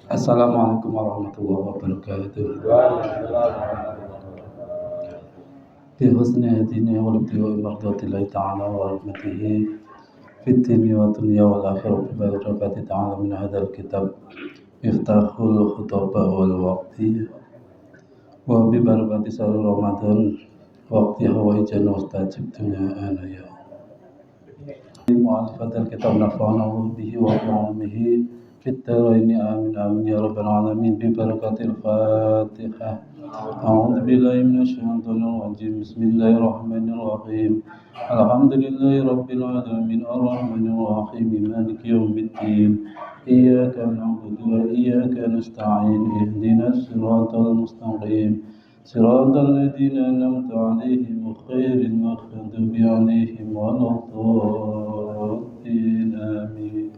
Assalamualaikum warahmatullahi wabarakatuh. Bi husni hadini wa ibtigha'i mardatillahi ta'ala wa rahmatihi fid dunya wa dunya wal akhirah bi barakati ta'ala min hadzal kitab Miftahul Khutbah wal Waqti wa bi barakati syahr Ramadan waqti hawaijan mustajib dunya anaya. Mu'alifatul kitab nafa'ana bihi wa bi'ilmihi fit daraini amin amin ya rabbal alamin bi barakatil Fatihah. A'udzu billahi minasyaitonir rajim. Bismillahirrahmanirrahim. Alhamdulillahi rabbil alamin arrahmanir rahim maliki yaumiddin. Iyyaka na'budu wa iyyaka nasta'in. Ihdinas siratal mustaqim. Siratal ladzina an'amta 'alaihim ghairil maghdubi 'alaihim waladdallin. Amin.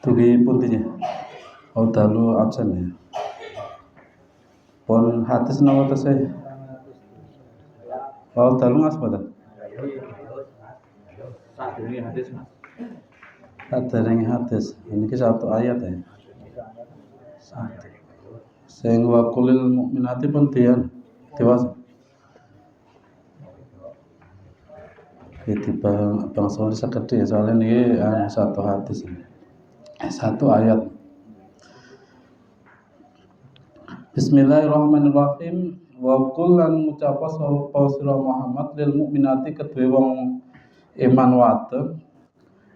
Tugi puntinya. Oh dalu absen ya. Pon hadis nama tesih. Oh dalu ngas boten. Sadurunge hadis. Ini ki satu ayat ya. Satu. Sing wa qulil mukminati pun dewasa. Jadi bang Soli segede soalnya ini satu hadis ini. Satu ayat. Bismillahirrahmanirrahim. Wa qul lan ngucapa sapa sira Muhammad lil mukminati kedue wong iman wadon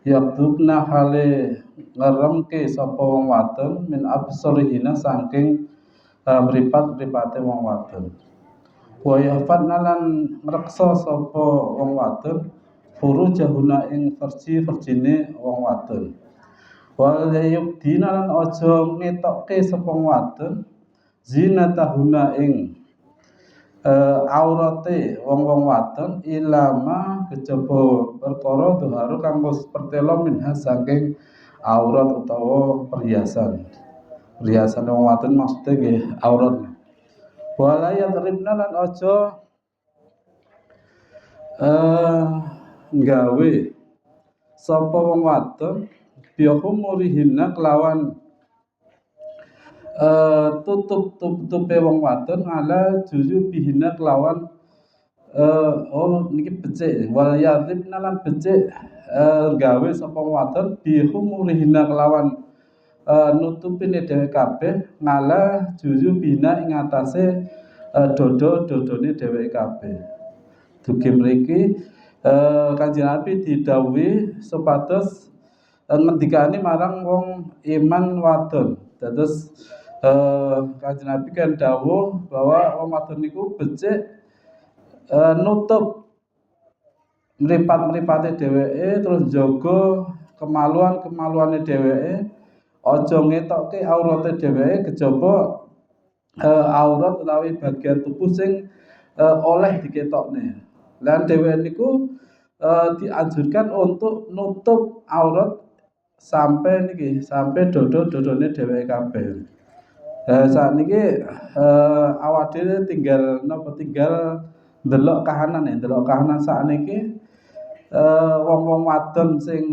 yaqdubna hale ngeremke sapa wong wadon min absarihina saking mripat-mripate wong wadon. Wa yafatna lan ngreksa sapa wong wadon furujahuna ing verjine wong wadon. Wa yubdina lan aja ngetokke sapa wong wadon zinatahuna ing aurate wong-wong wadon ilama kejaba perkara dhuharu kang wis pertelo minha saking aurat utawa perhiasan wong wadon maksudnya nggih aurat. Wala yadribna lan aja nggawe sapa wong wadon bihumurihinna kelawan tutup-tutupe wong wadon ala juyu bihina kelawan niki becik wal yadribna lan becik gawe sapa wadon bihumurihina kelawan nutupine dhewe kabeh ngala juyu bina ing atase dodone dhewe kabeh. Dugi mriki Kanjeng Nabi didhawuhi supados ngendikane marang wong iman wadon. Dados Kanjeng Nabi kan dawuh bahwa wong wadon niku becik nutup mripat-mripate dheweke terus jaga kemaluan-kemaluane dheweke, aja ngetokke aurate dheweke kejaba aurat utawi bagian tubuh sing oleh diketokne. Lan dheweke niku dianjurkan untuk nutup aurat sampai dodone dheweke kabeh. Saat niki awak dhewe tinggal ndelok kahanan saat niki wong-wong wadon sing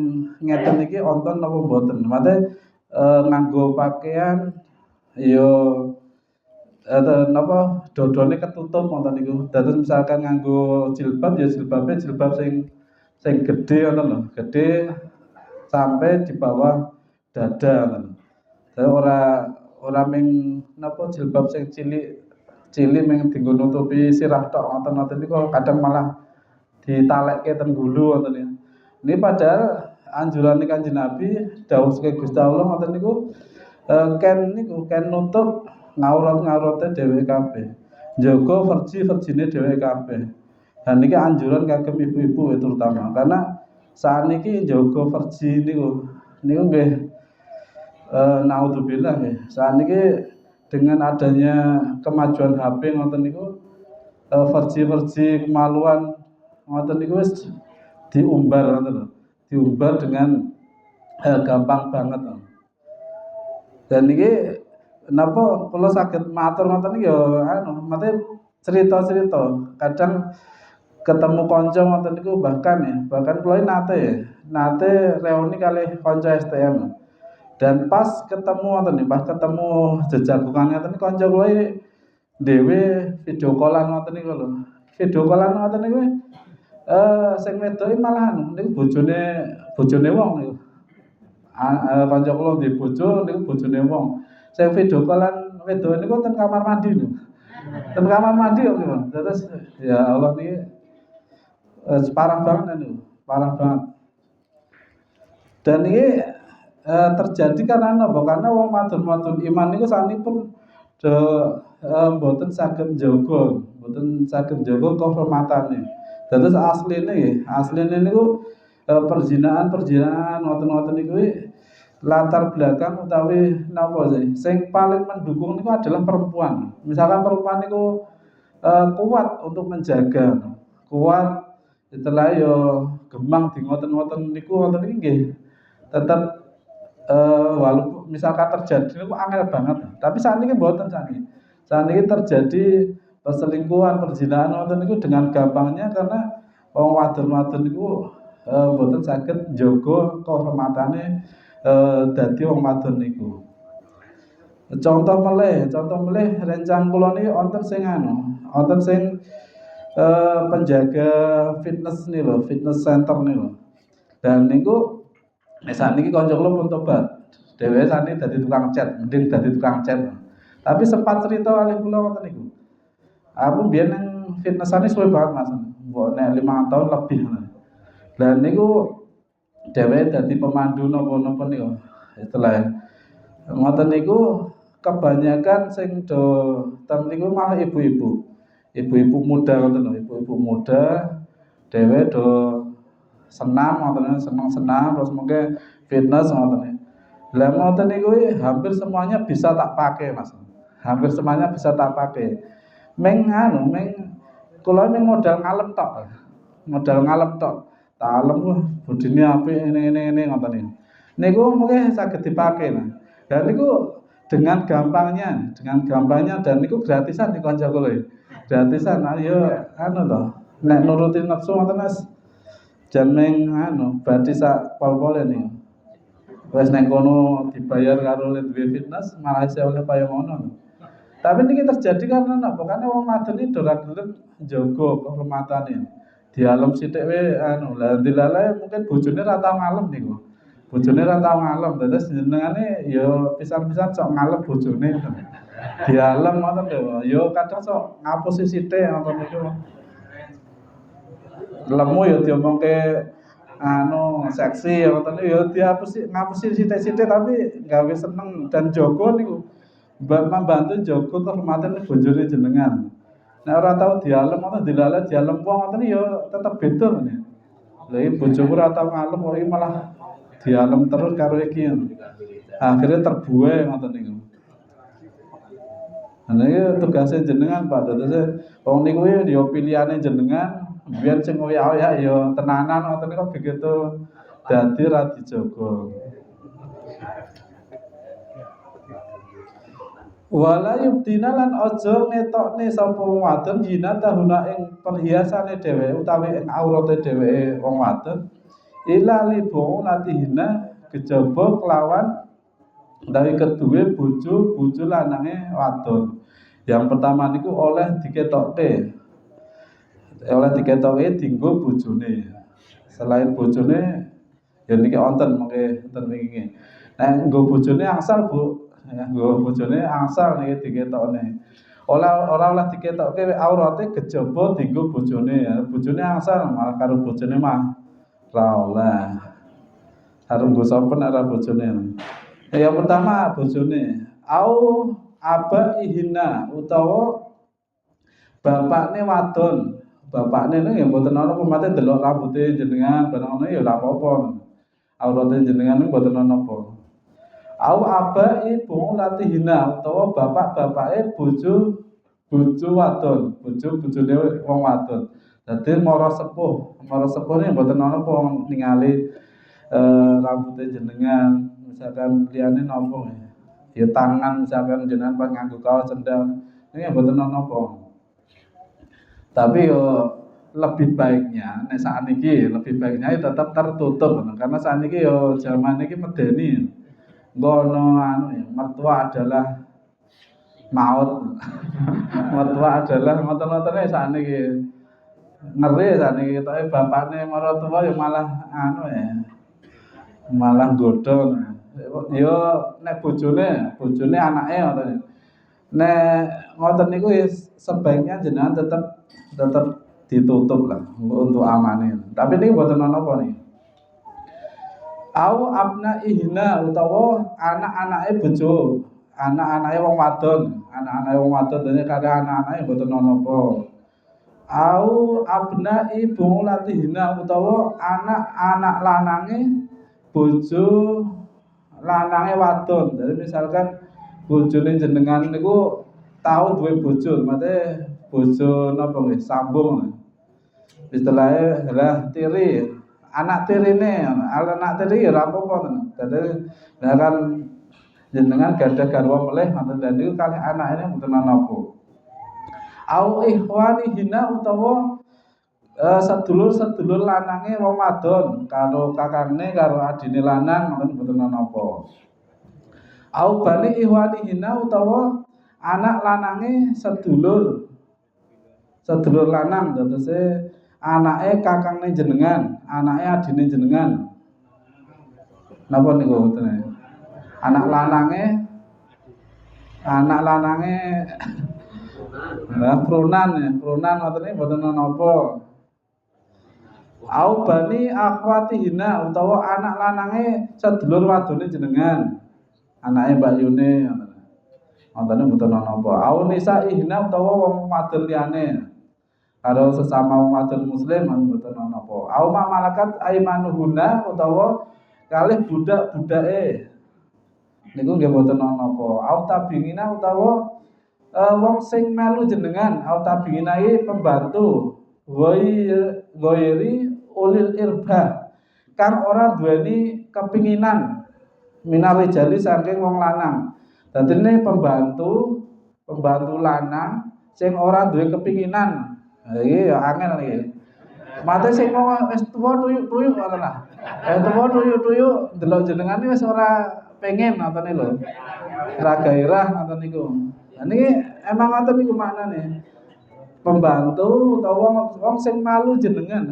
ngeten niki wonten napa mboten. Mate nganggo pakaian ya napa dodone ketutup wonten niku. Dados misalkan nganggo jilbab ya jilbabe jilbab sing gedhe ngoten lho, gedhe sampai di bawah dada ngoten. Ora ming napa jilbab sing cilik ming dienggo nutupi sirah tok ngoten niku kadang malah ditalekke ten gulu ngoten niku. Ini padahal anjurane Kanjeng Nabi dawuh saking Gusti Allah ngoten niku ken nutup ngaurat-ngaurate dhewe kabeh. Njaga verjine dhewe kabeh. Dan niki anjuran kagem ibu-ibu terutama karena saat niki njaga verji niku nggih naudzubillah ya. Saat ini dengan adanya kemajuan HP ngoten niku versi kemaluan ngoten niku wis diumbar ngoten lho. Diumbar dengan gampang banget. Dan niki napa kula saged matur ngoten niki ya mate cerita-cerita. Kadang ketemu kanca ngoten niku bahkan kula nate nate reuni kali kanca STM. Dan pas ketemu ngoten pas ketemu jejagungan ngoten kanca kula dhewe video callan ngoten niku lho. Video callan ngoten niku sing wedoke malah niku bojone wong niku. Kanca kula nggih bojo niku bojone wong. Sing video callan wedoke niku ten kamar mandi niku. Ten kamar mandi kok niku. Terus ya Allah niki parah banget niku, parah banget. Dan ini terjadi karena apa? Karena wong wadon-wadon iman niku sanipun mboten saged njaga, mboten saged njaga kehormatane. Dados asline niku perzinaan ngoten-ngoten niku latar belakang utawi napa sih? Sing paling mendukung niku adalah perempuan. Misalkan perempuan niku kuat untuk menjaga, kuat setelah yo gemang di ngoten-ngoten niku ngoten iki nggih tetap walaupun misalkan terjadi niku angel banget. Tapi saat ini mboten sakniki. Saat ini terjadi perselingkuhan, perzinaan ngoten niku dengan gampangnya karena wong wadon-wadon niku mboten saged njaga kehormatane dadi wong wadon niku. Contoh meleh rencang kula niki wonten sing wonten sing penjaga fitness nih lho, fitness center nih lho. Dan niku saat ini kanca kula pun tobat. Dheweke sakniki dadi tukang cat, mending dadi tukang cat. Tapi sempat cerita kalih kula ngoten niku. Aku biyen nang fitnessane suwe banget Mas. Mbok nek 5 tahun lebih. Lah niku dheweke dadi pemandu napa-napa niku. Setelah ngoten niku kebanyakan sing do ten niku malah ibu-ibu. Ibu-ibu muda ngoten lho, ibu-ibu muda dheweke do senam ngoten senang terus mungkin fitness ngoten. Lah ngoten niku hampir semuanya bisa tak pakai Mas. Hampir semuanya bisa tak pakai. Meng kula modal ngalem tok. Modal ngalem tok. Tak alem budine apik ini ngoten niku. Niku mungkin saged dipakai nah. Dan niku dengan gampangnya dan niku gratisan di kanca kula. Gratisan ayo to. Nek nuruti nafsu ngoten Mas. Jan meng berarti sak pol-pole niku. Wes nek kono dibayar karo duwe fitness malah isih oleh kaya ngono. Tapi niki terjadi karena napa? Karena wong wadon iki ora gelem njaga kehormatane. Dialem sithik wae lah dilalae mungkin bojone ra tau ngalem niku. Bojone ra tau ngalem, terus jenengane ya pisan-pisan sok ngalem bojone. Dialem ngoten lho. Ya kadang sok ngapusi sithik ngoten niku. Lemu ya diomongke seksi ngoten ya ngapusi sithik-sithik tapi gawe seneng dan jaga niku membantu jaga kehormatan bojone jenengan. Nek ora tau dialem ngoten dilale dialem wong ngoten ya tetep beda niku. Lha iki bojoku ora tau ngalem kok iki malah dialem terus karo iki. Akhirnya terbuai ngoten niku. Nah iki tugase jenengan Pak, dadose wong niku ya pilihane jenengan. Biar sing oyak-oyak ya tenanan ngoten niku begitu dadi ra dijaga. Wala yubdina lan aja ngetokne sapa wong wadon yina tahuna ing perhiasane dheweke utawi ing aurate dheweke wong wadon ila libu latihina kejaba kelawan dari kedua bojo lanange wadon. Yang pertama niku oleh diketokke dinggo bojone. Selain bojone ya niki wonten mengke wonten wingi. Nek nggo bojone angsal Bu, ya nggo bojone angsal niki diketokne. Ora oleh diketokke aurate kejaba dinggo bojone. Bojone angsal malah karo bojone mah ra oleh. Harus nggo sopen ora bojone. Yang pertama bojone au aba ihina utawa bapakne wadon. Bapakne niku ya mboten ana pemate delok rambute jenengan barang ngono ya ora apa-apa. Aurate jenengan niku mboten ana apa. Au aba ibu latihina utawa bapake bojo wadon, bojone wong wadon. Dadi mara sepuh niku mboten ana apa ningali rambute jenengan misalkan liyane napa ya tangan misalkan jenengan pas nganggo kaos cendhal niku mboten ana apa. Tapi yo lebih baiknya nek sakniki lebih baiknya tetap tertutup karena sakniki yo zaman iki medeni. Ngono anu ya, mertua adalah maut. Mertua adalah ngoten-ngotene sakniki. Ngeri sakniki ketoke bapakne maratuwa ya malah anu ya. Malah nggodho. Yo nek bojone anake ngoten. Nek ngoten niku ya sebaiknya jenengan tetap ditutup lah untuk amane. Tapi ini mboten napa nih. Au abna ihna utawa anak-anake bojo, anak-anake wong wadon, anak-anake wong wadon dene kada anak-anake mboten napa. Au abna ibu latihna utawa anak-anak lanange bojo lanange wadon. Jadi misalkan bojone jenengan niku tau duwe bojo, mate bojo napa nggih sambung. Istilahnya lah tiri, anak tirine, anak tiri ya ora apa-apa. Dadi kan jenengan gadah garwa melih ngoten dan niku kalih anake mboten napa. Au ihwani hina utawa sedulur-sedulur lanange wong wadon karo kakangne karo adine lanang ngoten mboten napa. Au bani ihwani hina utawa anak lanange sedulur lanang tegese anake kakangne jenengan, anake adine jenengan. Napa niku mboten? Anak lanange prunan ngoten mboten napa. Au bani akhwatihina utawa anak lanange sedulur wadone jenengan. Anake Mbak Yune ngoten mboten napa. Au nisaihina utawa wong wadon liyane. Karo sesama wong wadon muslim mboten napa. Au malakat aimanuhuna utawa kalih budak-budake. Niku nggih mboten napa. Au tabingina utawa wong sing melu jenengan, au tabingina iki pembantu. Ghairi ulil irba. Kang ora duweni kepinginan minarijali saking wong lanang. Dadine pembantu lanang sing ora duwe kepinginan. Iki ya angel iki. Mate sing wis tuwa tuyuk-tuyuk ngoten lah. Tuwa tuyuk-tuyuk ndelok jenengan wis ora pengen ngoten lho. Ora gairah ngoten niku. Niki emang ngoten niku maknane. Pembantu utawa wong sing melu jenengan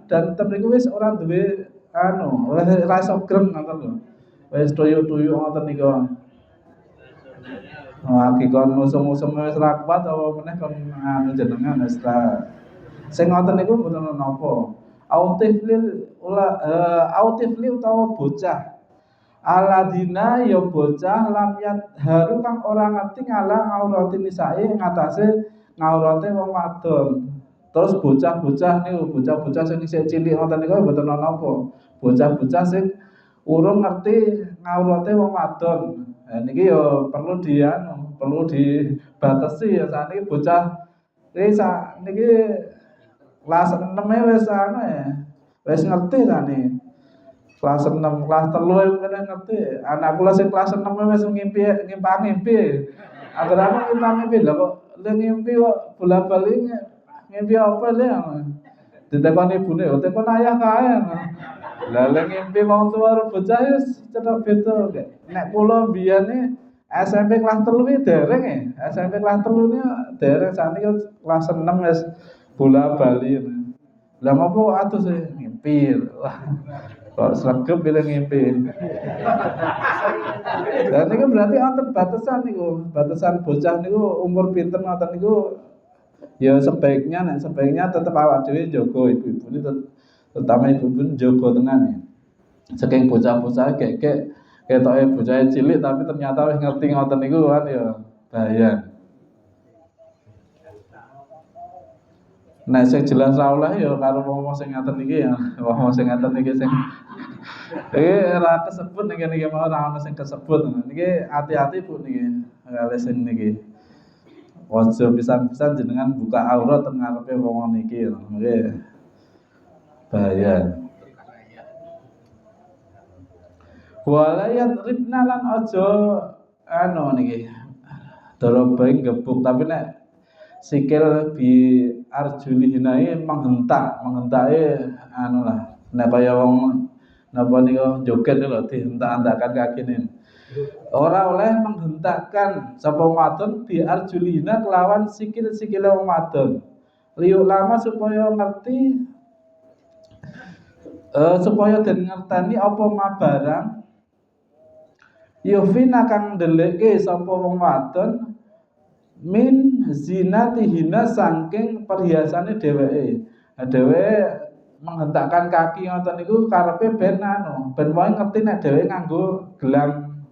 dan mriku wis ora duwe anu, wis ra iso grem ngoten lho. Wis tuyuk-tuyuk ngoten niku. Lagi kon musum-musum wis ra kuat apa meneh kon anu jenengan wis ra. Sing ngoten niku mboten napa. Autifli utawa bocah. Aladina ya bocah lam haru kang ora ngerti ngalah aurati nisae ngatasé ngaurate wong wadon. Terus bocah-bocah niku, bocah-bocah sing isih cilik ngoten niku mboten napa. Bocah-bocah sing urung ngerti ngaurate wong wadon. Niki ya perlu dibatasi ya sakniki bocah niki kelas 6 wis anu ya. Wis ngerti sakniki. Kelas 6, kelas 3 kene ngerti. Anak kula sing kelas 6 wis ngimpi. Agar aku ngimpi lho kok le ngimpi kok bola-bali ngimpi apa le. Ditekoni ibune, tekon ayah kae. Lah le ngimpi wong tuwa bocah wis cetok beda. Nek kula mbiyane SMP kelas 3 iki dereng e. SMP kelas 3 ini dereng sakniki kelas 6 wis bola-bali. Lah ngopo atus ngimpi. Kok sregep pilih ngimpi. Dan niku berarti wonten batasan niku. Batasan bocah niku umur pinten ngoten niku ya sebaiknya tetap awak dhewe njaga ibu-ibu ini terutama ibu-ibu njaga tenan ya. Saking bocah-bocah kek ketoke bocah cilik tapi ternyata wis ngerti ngoten niku kan ya bahaya. Nek sing jelas ra oleh ya karo wong sing ngaten iki ya. Wong sing ngaten iki sing iki ora kesebut niki mau ora ono sing kesebut. Niki hati-hati Bu niki. Kali sing niki. Ojo pisan-pisan jenengan buka aurat teng ngarepe wong niki. Nggih. Bahaya. Walayat ribna lan ojo anu niki. Dorobeng gebuk tapi nek sikil arjulihina menghentake anu lah nek kaya wong napa niku joget lho dihentak-hentakan kakine. Ora oleh menghentakkan sapa wadon bi arjulihina kelawan sikil-sikile wong wadon. Liuk lama supaya ngerti supaya den ngerteni apa mabarang yufina kang ndeleke sapa wong wadon min zinatihina saking perhiasane dheweke. Dheweke menghentakkan kaki ngoten niku karepe ben wae ngerti nek dheweke nganggo gelang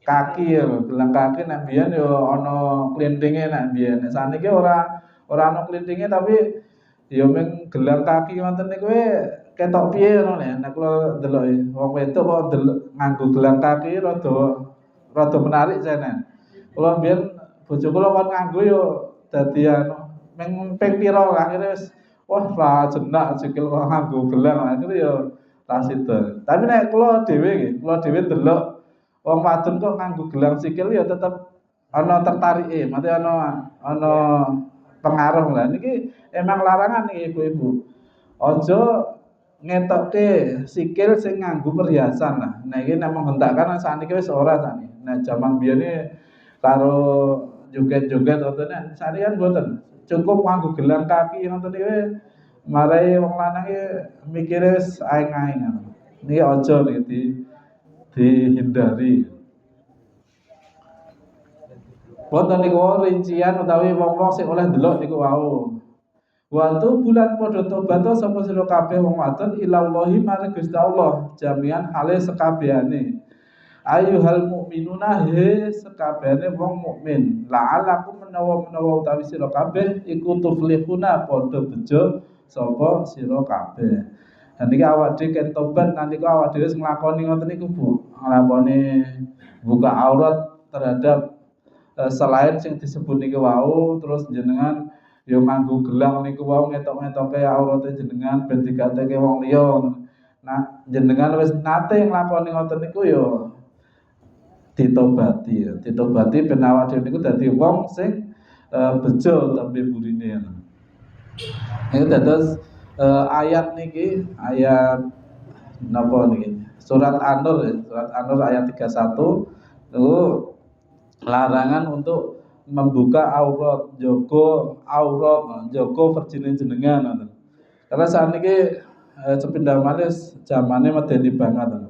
kaki ya. Gelang kaki nek biyen ya ana klintinge nek biyen. Nek saniki ora ana klintinge tapi ya mung gelang kaki ngoten niku ketok piye ngono ya. Nek kula ndeloki wong wedok kok nganggo gelang kaki rada menarik jane. Kula biyen bojo kula kon nganggo yo dadi mung ping pira akhire wis wah ra jenak sikil kok nganggo gelang akhire yo ra sida. Tapi nek kula dhewe ndelok wong wadon kok nganggo gelang sikil ya tetep ana tertarike, mate ana pengaruh lah. Niki emang larangan nih ibu-ibu. Aja ngetokke sikil sing nganggo perhiasan lah. Nah iki nek menghentakkan sakniki wis ora sakniki. Nah jaman biyen karo joget-joget ngoten sakniki kan mboten. Cukup nganggo gelang kaki ngoten iki marai wong lanang iki mikire wis aeng-aeng. Niki aja niki dihindari. Wonten niku rincian utawi wong-wong sing oleh ndelok niku wau. Waktu bulan padha tobat sapa sira kabeh wong wadon ilallahi marang Gusti Allah jamian hale sekabehane. Ayyuhal mukminuna he sekabehane wong mukmin. La'alakum menawa utawi sira kabeh iku tuflihuna padha bejo sapa sira kabeh. Dan niki awak dhewe ken tobat nalika awak dhewe nglakoni ngoten niku Bu. Nglakoni buka aurat terhadap selain sing disebut niki wau terus jenengan yo nganggo gelang niku wau ngetok-ngetoke aurate jenengan ben digateke wong liya. Nah, jenengan wis nate nglakoni ngoten niku yo ditobati ben awak dhewe niku dadi wong sing bejo tembe burine. Ini dados ayat niki ayat napa niki? Surat An-Nur ayat 31 itu larangan untuk membuka aurat, jogo virgine jenengan. Karena saat ini sepindah malis zamane medeni banget.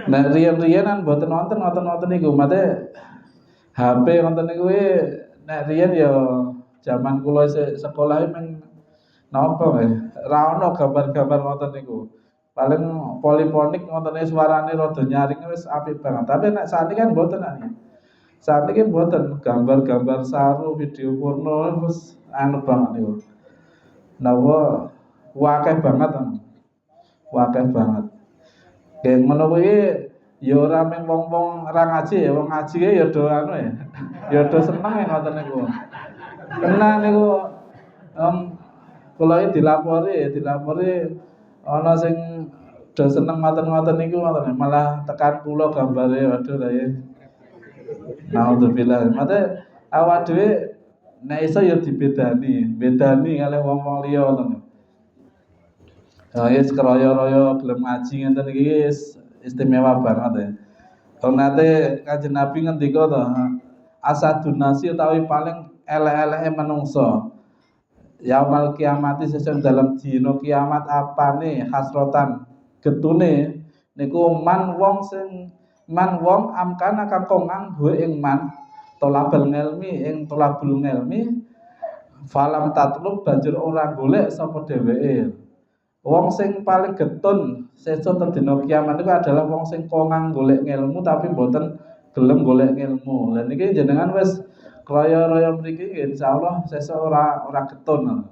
Nah riyen-riyenan mboten wonten niku, mate HP wonten niku nek riyen ya zaman kula sekolah men napa ra ono gambar-gambar ngoten niku. Paling poliponik ngoten suarane rada nyaring wis apik banget. Tapi nek saat ini kan mboten nek. Saat ini mboten gambar-gambar saru, video porno wis anu banget niku. Napa wakeh banget. Kayak ngono kuwi ya ora mung wong-wong ra ngaji ya, wong ngaji ya do anu ya. Ya do seneng ya ngoten niku. Tenan niku kula iki dilapori ana sing do seneng ngoten niku malah tekan kula gambare waduh lha ya. Naudzubillah. Mate awak dhewe nek iso ya bedani kali wong-wong liya ngoten. Yes keroyo-royo gelem ngaji ngenten iki istimewa banget ya. Wong nate Kanjeng Nabi ngendika to, asadun nasi utawi paling elek-eleke manungsa. Yaumal kiamati sesuk dalam dina kiamat apane hasrotan getune niku man wong amkana kakong hu ing man tolabul ngelmi falam tatlub banjur ora golek sapa dheweke. Wong sing paling getun sesuk dina kiamat niku adalah wong sing kongang golek ngelmu tapi mboten gelem golek ngelmu. Lah niki jenengan wis kaya-kaya mriki insyaallah sesuk ora getun.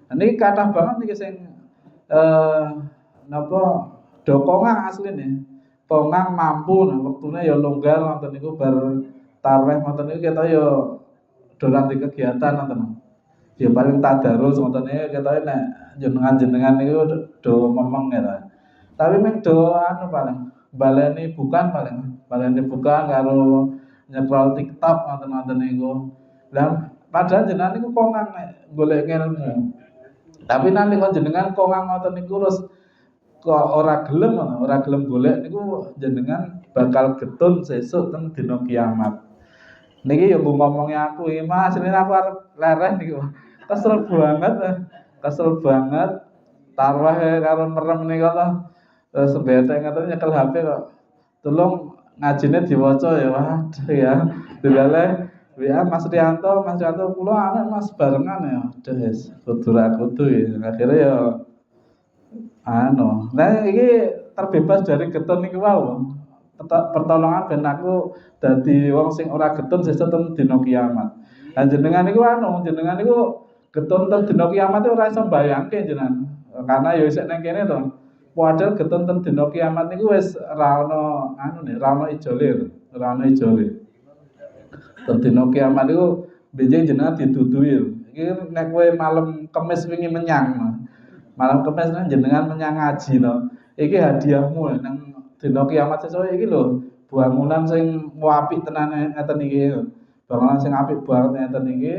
Niki kathah banget niki sing napa do kongang asline. Kongang mampu wektune ya longgar ngoten niku bar tarawih ngoten niku kita ya do nanti kegiatan ngoten. Ya paling tadarus ngoten niku ketoke nek jenengan niku do memeng ya. Tapi mek do anu paling baleni bukan karo nyekrol TikTok ngoten niku. Lah Padahal jenengan niku kongang nek golek ilmu. Tapi nanti kalau jenengan kongang ngoten niku terus kok ora gelem ngono, ora gelem golek niku jenengan bakal getun sesuk teng dina kiamat. Niki ya ngomongnya aku iki, Mas, asline aku arep lereh niku. Kesel banget, kesel banget. Taruh karo merem niku to. Terus bete ngoten nyekel HP kok. Tolong ngajine diwaca ya, waduh ya. Delale WA Mas Rianto kula anu Mas barengan ya. Aduh wis kudu ra kudu ya. Akhire ya anu. Nah iki terbebas dari getun niku wau. Pertolongan ben aku dadi wong sing ora getun sesuk teng dina kiamat. Lah jenengan niku jenengan niku getun teng dina kiamat ora iso mbayangke jenengan. Karena ya isih nang kene to. Padahal getun teng dina kiamat niku wis ora ono ora ono ijole, ora ono ijole. Teng dina kiamat niku benjing jenengan didudui. Iki nek kowe malam Kamis wingi menyang. Malam Kamis jenengan menyang ngaji to. Iki hadiahmu nang dina kiamat sesuk iki lho, bangunan sing apik tenan ngeten iki. Bangunan sing apik banget ngeten iki.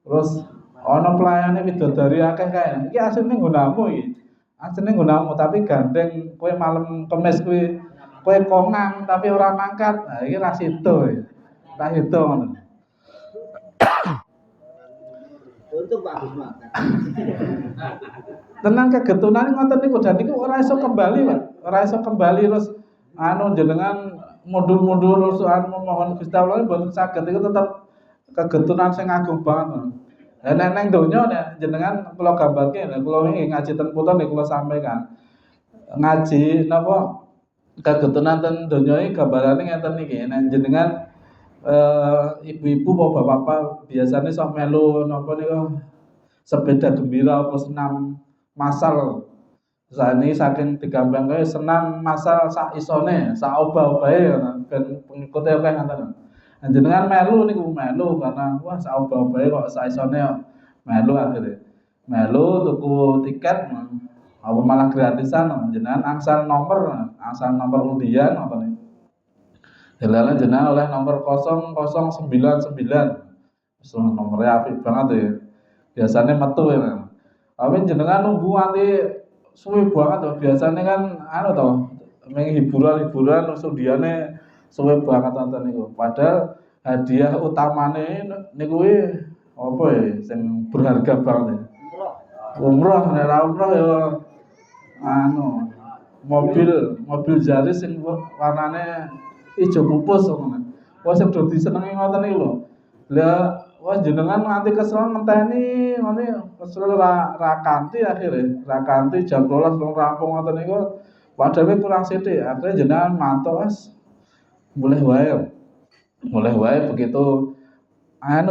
Terus ana pelayane widodari akeh kae. Iki asline nggonamu iki. Asline nggonamu tapi gandeng kowe malam Kamis kuwi kowe kongang tapi ora mangkat. Nah iki ra sida iki. Ra sida ngono. Untuk bagus makan. Tenang kegetunan ngoten niku dan niku ora iso kembali, Pak. Ora iso kembali terus jenengan mundur-mundur terus mohon Gusti Allah mboten saged iku tetep kegetunan sing agung banget. Lah nek nang donya nek jenengan kula gambarke kula wingi ngaji ten puton nek kula sampaikan. Ngaji napa kegetunan ten donya iki gambarane ngeten iki. Nek jenengan ibu-ibu apa bapak biasanya sok melu napa niku sepeda gembira apa senam masal. Sane saking digambangke senam masal sak isone, sak obah-obahe ben pengikute akeh ngoten. Jenengan melu niku melu karena wah sak obah-obahe kok sak isone melu akhire. Melu tuku tiket apa malah gratisan jenengan angsal nomor undian ngoten. Delala jenengan oleh nomor 0099. Wis nomornya apik banget ya. Biasanya metu ya. Tapi jenengan nunggu nanti suwe banget to. Biasanya kan to, hiburan terus undiane suwe banget nonton niku. Padahal hadiah utamane niku apa ya sing berharga banget ya. Umroh, nek umroh ya mobil Yaris sing warnane ijo pupus ngono. Wah sing do disenengi ngoten iki lho. Lah wah jenengan nganti kesel ngenteni ngene kesel ra kanthi akhire. Ra kanthi jam 12 wong rampung ngoten niku padahal kurang sithik. Akhire jenengan mantuk wis mulai wae begitu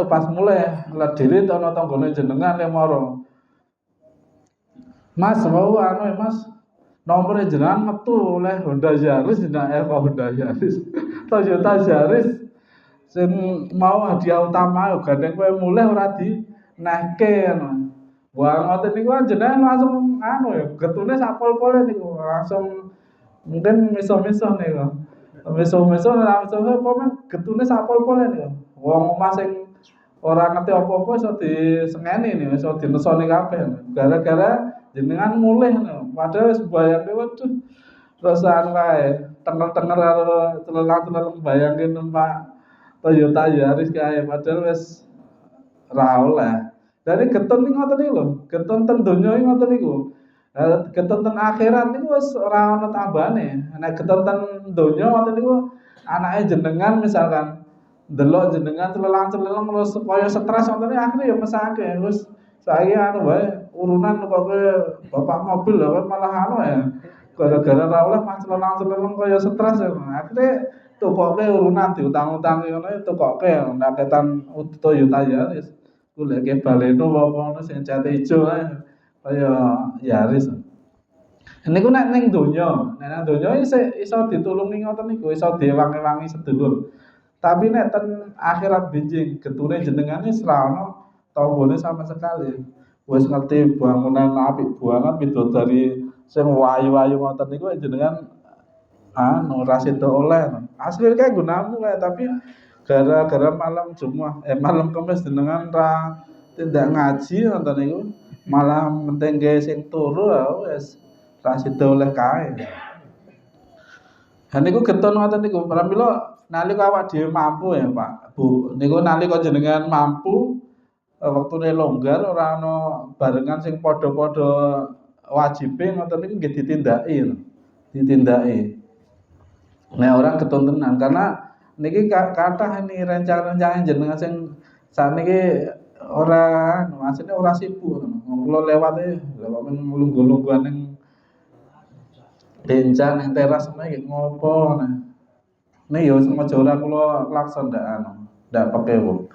pas mulai lediri ana tanggane jenengan lemoro. Mas mau Mas nomor jenengan metu oleh Honda Yaris jenengan Honda Yaris. Toyota Yaris sing mau hadiah utama yo gandeng kowe mulih ora dinehke ngono. Wah ngoten niku jenengan langsung ya getune sak pol-pole niku langsung mungkin miso-miso niku. Miso-miso langsung apa men getune sak pol-pole niku. Wong omah sing ora ngerti apa-apa iso disengeni niku, iso dinesoni kabeh. Gara-gara jenengan mulih niku. Padahal wis bayangke waduh perasaan wae tenger-tenger karo celeng-celeng bayangke numpak Toyota Yaris kae padahal wis ra oleh. Dari getun niku ngoten niku lho, getun ten donya ngoten niku. Getun ten akhirat niku wis ora ana tambane. Nek getun ten donya ngoten niku anake jenengan misalkan delok jenengan celeng-celeng terus supaya stres ngoten akhire ya mesake wis saya wae urunan kok bapak mobil lho malah ya. Gara-gara ra oleh mas celeng-celeng kaya stres ya. Akhire tukoke urunan diutang-utangi ngono tukoke naketan Toyota Yaris. Goleke Baleno apa ngono sing cat ijo ae kaya Yaris. Niku nek ning donya, nek nang donya iso ditulungi ngoten niku, iso diewangi-wangi sedulur. Tapi nek ten akhirat benjing getune jenengan wis ra ono tombone sama sekali. Wis ngerti bangunan apik banget widodari sing wayu-wayu ngoten niku jenengan ra sida oleh. Asline kae gunamu kae tapi gara-gara malam Jumat malam Kamis jenengan ra tindak ngaji ngoten niku malah mentengke sing turu wis ra sida oleh kae. Ha niku getun ngoten niku pramila nalika awak dhewe mampu ya Pak Bu niku nalika jenengan mampu wektune longgar ora ana barengan sing padha-padha wajibe ngoten niku nggih ditindaki. Nek orang getun tenan karena niki kathah ini rencana-rencana jenengan sing sakniki ora maksudnya ora sibuk kula lewate lewat lungguh-lungguhan ning bencan ning teras niki ngopo nah. Nek yo sengaja ora kula klakson ndak pakai wong.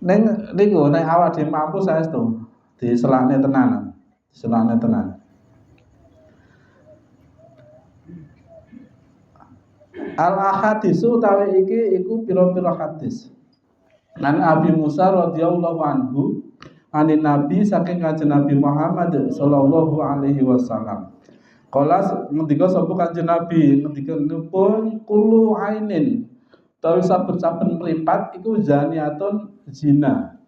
Ning niku nek awak dhewe mampu saestu diselakne tenan. Diselakne tenan. Al ahadisu utawi iki iku pira-pira hadis. Lan Abi Musa radhiyallahu anhu anin Nabi saking Kanjeng Nabi Muhammad sallallahu alaihi wasallam. Qala ngendika sapa Kanjeng Nabi ngendika nipun kullu ainin utawi saben-saben mripat iku zaniatun zina.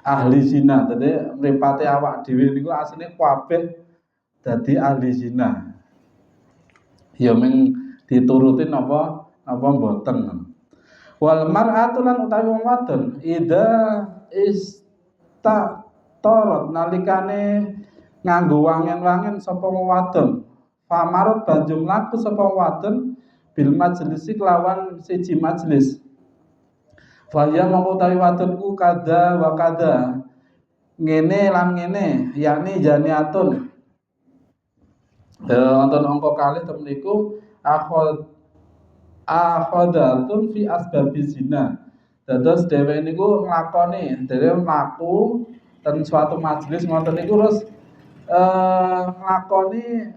Ahli zina, dadi mripate awak dhewe niku asline kabeh dadi ahli zina. Ya mung dituruti napa mboten. Wal mar'atu lan utawi wong wadon ida istatorot nalikane nganggo wangen-wangen sapa wong wadon famarot banjur mlaku sapa wong wadon bil majlisi kelawan siji majelis faya mongko utawi wadonku kada wa kada ngene lan ngene yakni janiatun wonten angka kalih temen niku akhodatun fi asbabi zina. Dados dheweke niku nglakoni, dhewe mlaku ten suatu majelis ngoten niku terus nglakoni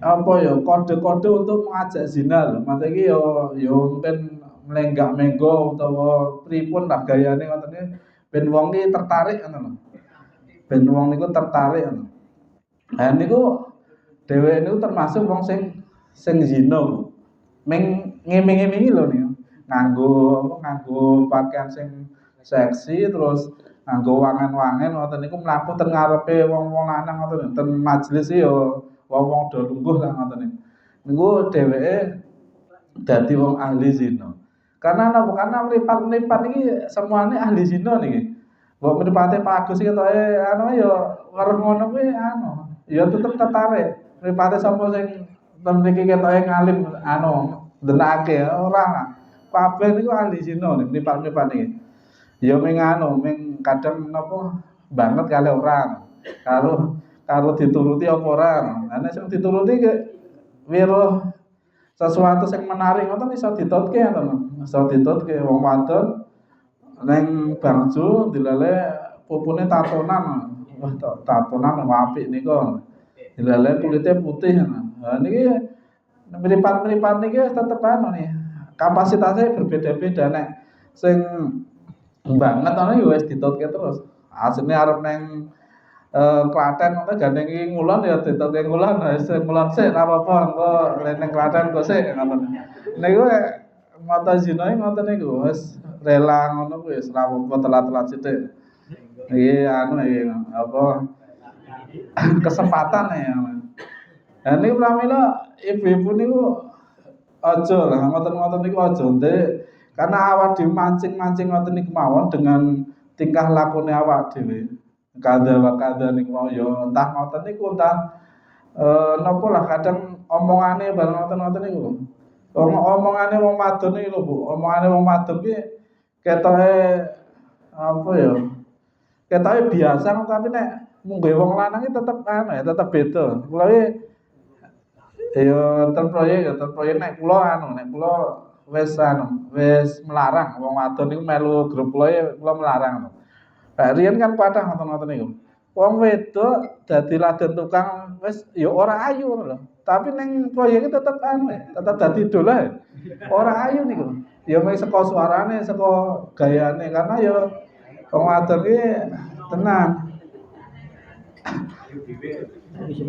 apa ya kode-kode untuk mengajak zina lho. Mate iki ya mungkin mlenggak menggo utawa pripun lah gayane ngoten iki ben wong iki tertarik ngoten lho. Ben wong niku tertarik ngoten. Nah niku dheweke niku termasuk wong sing zina, Bu. Ming ngiming-imingi lho niku. Nganggo pakaian sing seksi terus nganggo wangen-wangen ngoten niku mlaku teng ngarepe wong-wong lanang ngoten ten majelis ya wong-wong do lungguh lah ngoten niku. Niku dheweke dadi wong ahli zina. Karena napa? Karena mripat-mripat iki semuanya ahli zina niki. Mbok mripate Pak Agus iki ketoke anu ya weruh ngono kuwi anu ya tetep tertarik. Mripate sapa sing mriki ketoke ngalim anu ndenake ora kabeh niku ahli zina nek mripat-mripat niki. Ya ming anu ming kadang napa banget kali ora. Karo dituruti apa ora. Lah nek sing dituruti weruh sesuatu sing menarik ngoten iso ditutke ngoten. Iso ditutke wong wadon ning bangsu dilale pupune tatonan. Wah tatonan apik niku. Dilale kulite putih. Nah niki mripat-mripat niki tetep anu nih. Kapasitasnya berbeda-beda nek sing banget ana ya wis ditutke terus. Asline arep neng Klaten ngono gandeng ngulon ya ditutke ngulon wis ngulon sik ora apa-apa engko ning Klaten kok sik ngoten. Niku mata zina ngoten niku wis rela ngono kuwi wis ora apa-apa telat-telat sithik. Iki anu iki apa kesempatan ya. Nah niku pramila ibu-ibu niku aja lah ngoten-ngoten niku aja ndek karena awak dhewe mancing-mancing ngoten niku mawon dengan tingkah lakune awak dhewe. Kada wa kada niku mau ya entah ngoten niku entah napa lah kadang omongane bareng ngoten-ngoten niku. Omongane wong wadon iki lho Bu, omongane wong wadon ki ketoke apa ya? Ketoke biasa tapi nek munggo wong lanang iki tetep anu ya, tetep beda. Kula iki ya terproyek nek kula wis melarang wong wadon niku melu grup kula melarang. Lah riyen kan kathah ngoten-ngoten niku. Wong wedok dadi laden tukang wis ya ora ayu ngono lho. Tapi ning proyeke tetep tetep dadi idola. Ora ayu niku. Ya mung saka suarane, saka gayane karena ya wong wadon iki tenan.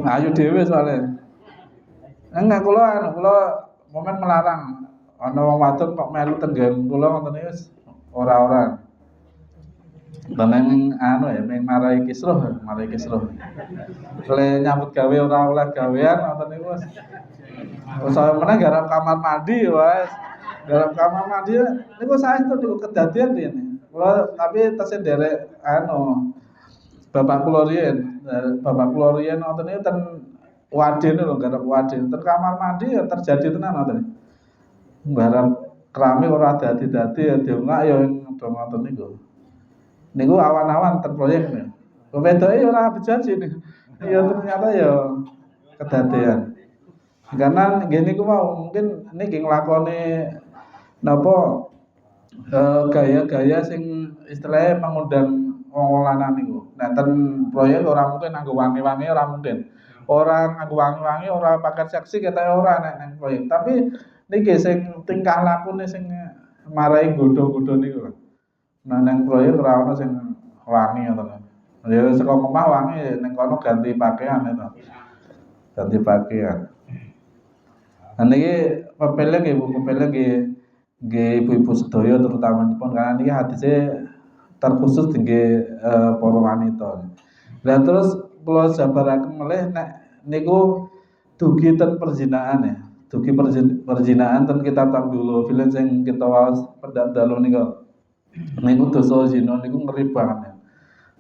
Ayu dhewe soalnya. Enggak kula momen melarang ana wong wadon kok melu tenggen kula ngoten niku wis ora-ora. Baneng anu ya, meng marai kisruh. Le nyambut gawe ora oleh gawean ngoten niku wis. Saya meneh garap kamar mandi wis. Garap kamar mandi niku saestu niku kedadian rene. Kula tapi tesih nderek anu bapak kula riyen ngoten niku ten Wadin lho, garap Wadin. Ten kamar mandi ya terjadi tenan ngoten. Garap keramik ora dadi-dadi ya diungak ya ngoten niku. Niku awan-awan ten proyek niku. Wedoke ya ora bejaji niku. Ya ternyata ya kedadean. Karena gini ku mau mungkin niki nglakoni napa gaya-gaya sing istilahnya mengundang wong lanang niku. Nah ten proyek ora mungkin nganggo wangi-wangi ora mungkin. Ora nganggo wangi-wangi ora paket seksi ketoke ora nek nang proyek. Tapi niki sing tingkah lakune sing marai godho-godho niku. Nah nang proyek ora ono sing wangi ngoten. Ya saka omah wangi ning kono ganti pakaian itu. Ganti pakaian. Nah niki pepele nggih ibu-ibu sedaya terutamipun karena niki hadise terkhusus tinggi para wanita. Lah terus kula jabaraken melih nek niku dugi ten perzinaan ya. Dugi perzinaan ten kitab Tambulu film sing kita waos pendak dalu niku. Niku dosa zina niku ngeri banget ya.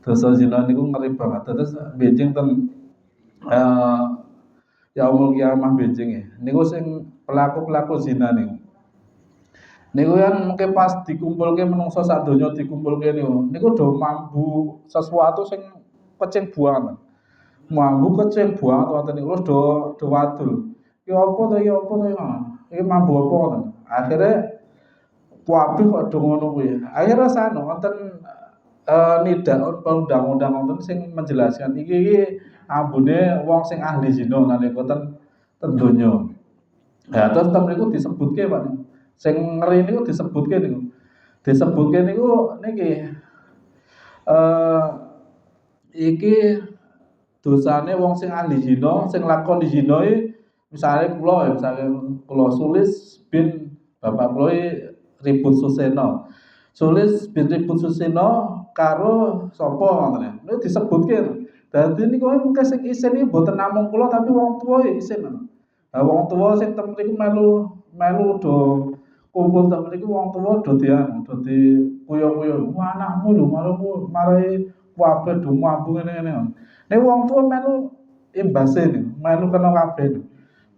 Dosa zina niku ngeri banget. Terus benjing ten yaumul kiamah benjing ya. Niku sing pelaku-pelaku zina niku. Niku kan mungkin pas dikumpulke menungso sak donya dikumpulke niku do mambu sesuatu sing kecing buangan. Mambu kecing buangan wonten niku do wadul. Iki apa to iki apa to iki mambu apa ngoten. Akhire kuwi kok do ngono kuwi. Akhire sano wonten nidak undang-undang wonten sing menjelaskan iki ambune wong sing ahli zina nalika ten donya. Nah, terus tem niku disebutke Pak. Sing ngeri niku disebutke niku. Disebutke niku niki iki dosane wong sing ahli zina, sing lakoni zina misale kula Sulis bin bapak kula Ribut Suseno. Sulis bin Ribut Suseno karo sapa ngoten niku disebutke. Dadi niku mungkin sing isin iki mboten namung kula tapi wong tuwa isin. Lah wong tuwa sing tem niku melu do kumpul tem niku wong tuwa do kuyo-kuyo. Wah anakmu lho marai kabeh do mambu ngene-ngene. Nek wong tuwa melu imbase niku, melu kena kabeh niku.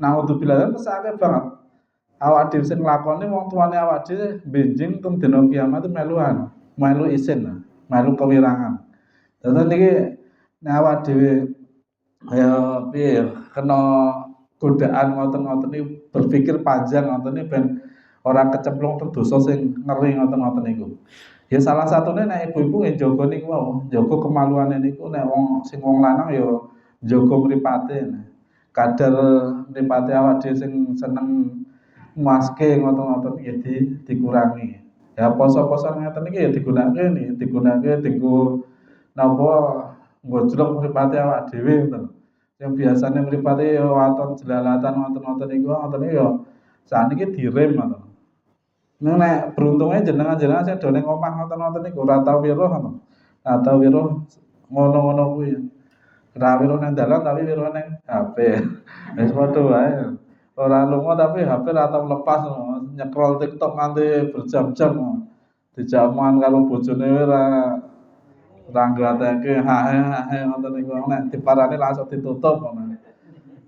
Naudzubillah kesake banget. Awak dhewe sing nglakoni wong tuane awak dhewe benjing teng dina kiamat melu isin, melu kewirangan. Dadi niki nek awak dhewe ya piye kena godaan ngoten-ngoten niku berpikir panjang ngoten niku ben ora kecemplung teng dosa sing ngeri ngoten-ngoten niku. Ya salah satune nek ibu-ibu nggih jaga niku wau, jaga kemaluane niku nek wong lanang ya jaga mripate. Kadar mripate awak dhewe sing seneng maske ngoten-ngoten ya dikurangi. Ya poso-poso ngeten iki ya digunakake dienggo napa ngojlok mripate awak dhewe ngoten. Yang biasanya mripate ya waton jelalatan ngoten-ngoten niku ya saniki direm ngoten. Nek beruntunge jenengan sedo ning omah ngoten-ngoten niku ora tau weruh ngoten. Ora tau weruh ngono-ngono kuwi. Ora weruh nang dalan tapi weruh ning HP. Wis padha wae. Ora lunga tapi HP ora tau lepas nyekrol TikTok nganti berjam-jam. Dijamuan karo bojone ora nggateke hahe ngoten niku nek diparani langsung ditutup ngono.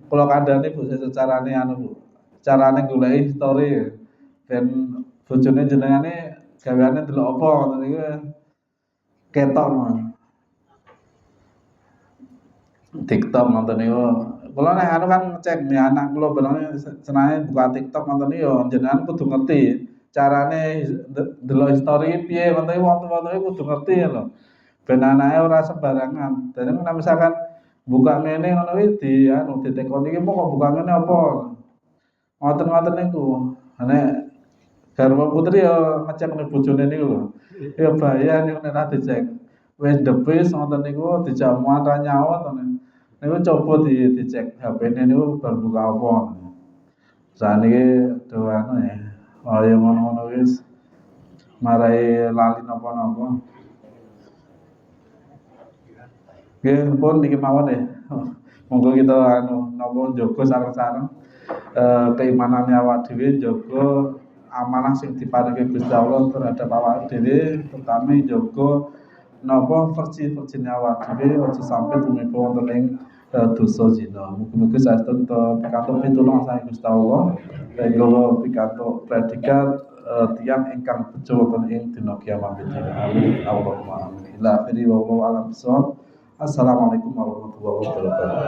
Kula kandhani Bu secarane anu Bu. Carane goleki story ben bojone jenengane gaweane delok apa ngoten niku ketok mon. TikTok ngoten niku. Kula nek anu kan ngecek nih anak kula barang senenge buka TikTok ngoten niku jenengan kudu ngerti carane delok story piye ngoten niku wong-wong kudu ngerti lho. Ben anake ora sembarangan. Dene nek misalkan buka ngene ngono kuwi ditekoni iki kok buka ngene apa. Ngoten-ngoten niku. Nek garwa putri ya ngecek ning bojone niku lho. Ya bahaya niku nek ra dicek. Wis debis ngoten niku dijamuan ra nyaut ngoten. Niku coba dicek HP-ne niku bar buka apa. Saniki do anu ya. Oh ya ngono-ngono wis marai lali napa-napa. Nggih pun niki mawon ya. Monggo kita anu napa njaga sareng-sareng keimanane awak dhewe, njaga amanah sing diparingi Gusti Allah terhadap awak dhewe, terutama njaga napa versi-versine awak dhewe aja sampe tumiba wonten ing dosa zina. Mugi-mugi saestu kita pikantuk pitulungan saking Gusti Allah, sehingga pikantuk predikat tiyang ingkang bejo wonten ing dina kiamat itu. Amin. Allahumma amin. Ila akhiri wa wallahu a'lam bishawab. Assalamualaikum warahmatullahi wabarakatuh.